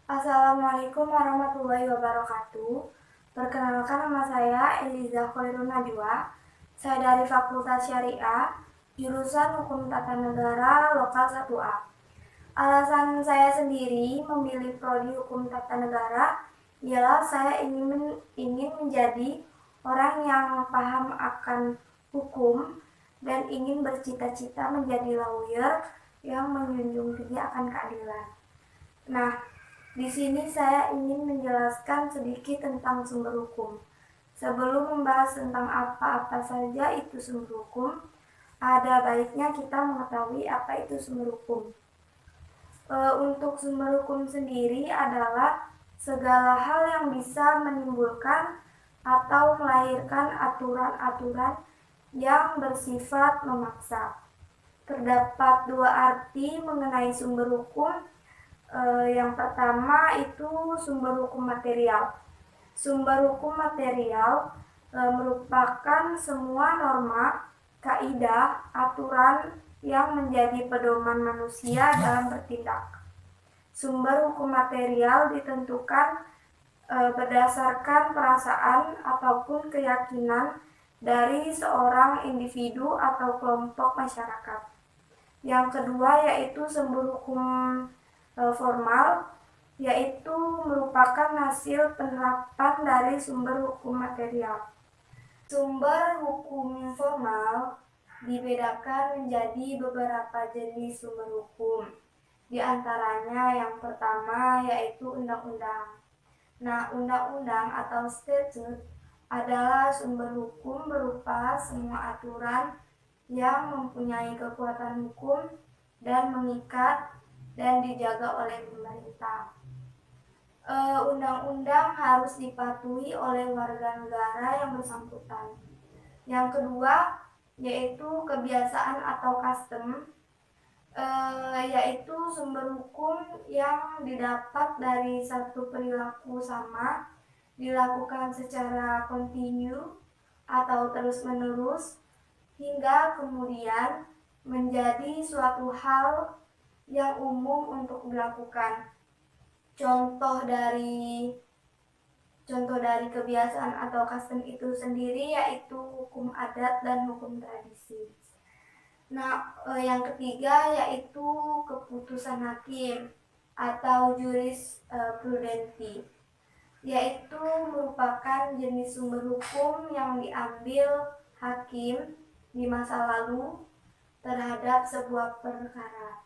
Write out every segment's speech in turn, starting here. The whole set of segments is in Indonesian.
Assalamualaikum warahmatullahi wabarakatuh. Perkenalkan, nama saya Eliza Khairun Najwa. Saya dari Fakultas Syariah, jurusan Hukum Tata Negara Lokal 1A. Alasan saya sendiri memilih prodi Hukum Tata Negara ialah saya ingin menjadi orang yang paham akan hukum dan ingin bercita-cita menjadi lawyer yang menjunjung tinggi akan keadilan. Nah, di sini saya ingin menjelaskan sedikit tentang sumber hukum. Sebelum membahas tentang apa-apa saja itu sumber hukum, ada baiknya kita mengetahui apa itu sumber hukum. Untuk sumber hukum sendiri adalah segala hal yang bisa menimbulkan atau melahirkan aturan-aturan yang bersifat memaksa. Terdapat dua arti mengenai sumber hukum. Yang pertama itu sumber hukum material. Sumber hukum material merupakan semua norma, kaidah, aturan yang menjadi pedoman manusia dalam bertindak. Sumber hukum material ditentukan berdasarkan perasaan ataupun keyakinan dari seorang individu atau kelompok masyarakat. Yang kedua yaitu sumber hukum formal, yaitu merupakan hasil penerapan dari sumber hukum material. Sumber hukum formal dibedakan menjadi beberapa jenis sumber hukum. Di antaranya yang pertama yaitu undang-undang. Nah, undang-undang atau statute adalah sumber hukum berupa semua aturan yang mempunyai kekuatan hukum dan mengikat dan dijaga oleh pemerintah. Undang-undang harus dipatuhi oleh warga negara yang bersangkutan. Yang kedua yaitu kebiasaan atau custom, yaitu sumber hukum yang didapat dari satu perilaku sama dilakukan secara kontinu atau terus-menerus hingga kemudian menjadi suatu hal yang umum untuk dilakukan. Contoh dari kebiasaan atau custom itu sendiri yaitu hukum adat dan hukum tradisi. Nah, yang ketiga yaitu keputusan hakim atau jurisprudensi, yaitu merupakan jenis sumber hukum yang diambil hakim di masa lalu terhadap sebuah perkara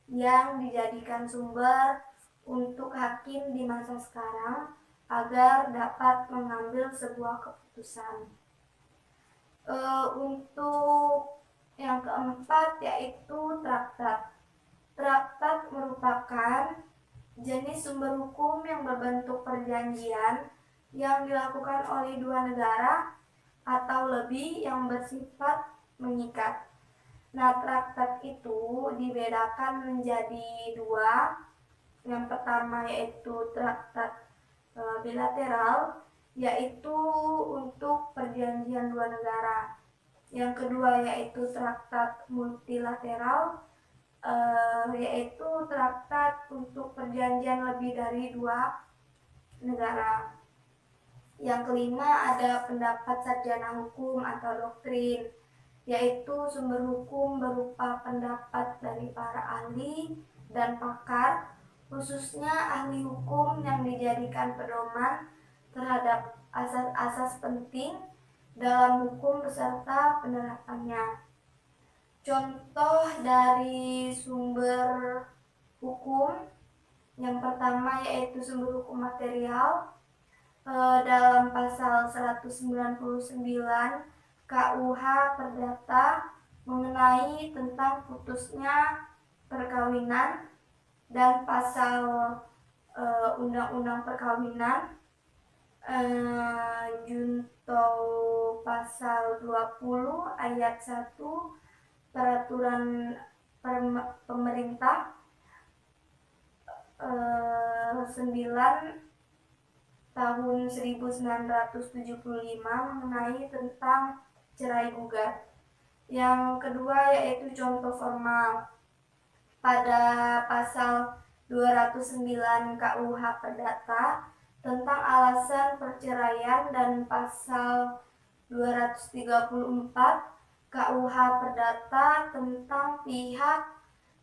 yang dijadikan sumber untuk hakim di masa sekarang agar dapat mengambil sebuah keputusan. Untuk yang keempat yaitu traktat. Traktat merupakan jenis sumber hukum yang berbentuk perjanjian yang dilakukan oleh dua negara atau lebih yang bersifat mengikat. Nah, traktat itu dibedakan menjadi dua. Yang pertama yaitu traktat bilateral, yaitu untuk perjanjian dua negara. Yang kedua yaitu traktat multilateral, yaitu traktat untuk perjanjian lebih dari dua negara. Yang kelima ada pendapat sarjana hukum atau doktrin, yaitu sumber hukum berupa pendapat dari para ahli dan pakar, khususnya ahli hukum yang dijadikan pedoman terhadap asas-asas penting dalam hukum beserta penerapannya. Contoh dari sumber hukum yang pertama yaitu sumber hukum material, dalam pasal 199 KUH Perdata mengenai tentang putusnya perkawinan, dan pasal Undang-Undang Perkawinan junto pasal 20 ayat 1 Peraturan Pemerintah 9 tahun 1975 mengenai tentang cerai gugat. Yang kedua yaitu contoh formal pada pasal 209 KUH Perdata tentang alasan perceraian dan pasal 234 KUH Perdata tentang pihak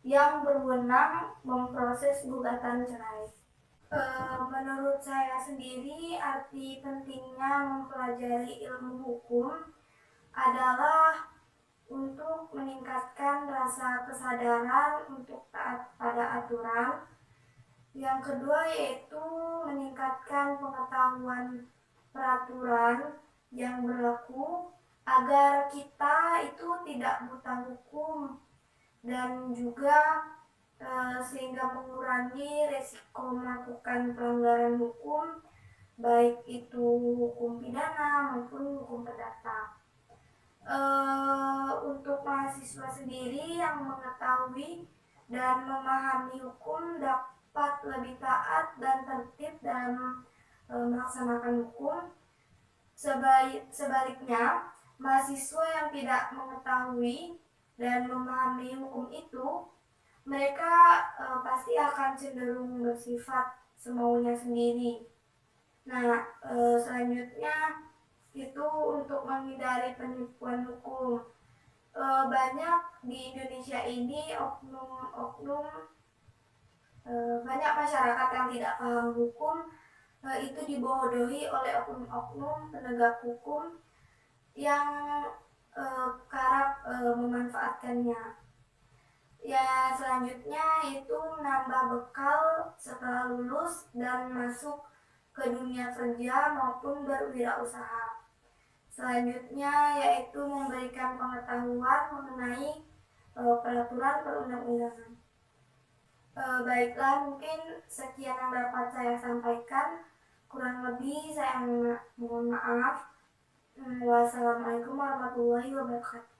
yang berwenang memproses gugatan cerai. Menurut saya sendiri, arti pentingnya mempelajari ilmu hukum adalah untuk meningkatkan rasa kesadaran untuk taat pada aturan. Yang kedua yaitu meningkatkan pengetahuan peraturan yang berlaku agar kita itu tidak buta hukum, dan juga sehingga mengurangi resiko melakukan pelanggaran hukum, baik itu hukum pidana maupun hukum perdata. Untuk mahasiswa sendiri yang mengetahui dan memahami hukum dapat lebih taat dan tertib dalam melaksanakan hukum. Sebaliknya, mahasiswa yang tidak mengetahui dan memahami hukum itu, mereka pasti akan cenderung bersifat semaunya sendiri. Nah, selanjutnya itu untuk menghindari penipuan hukum. Banyak di Indonesia ini banyak masyarakat yang tidak paham hukum itu dibodohi oleh oknum-oknum penegak hukum yang kerap memanfaatkannya. Ya, selanjutnya itu menambah bekal setelah lulus dan masuk ke dunia kerja maupun berwirausaha. Selanjutnya yaitu memberikan pengetahuan mengenai peraturan perundang-undangan. Baiklah, mungkin sekian yang dapat saya sampaikan. Kurang lebih saya mohon maaf. Wassalamualaikum warahmatullahi wabarakatuh.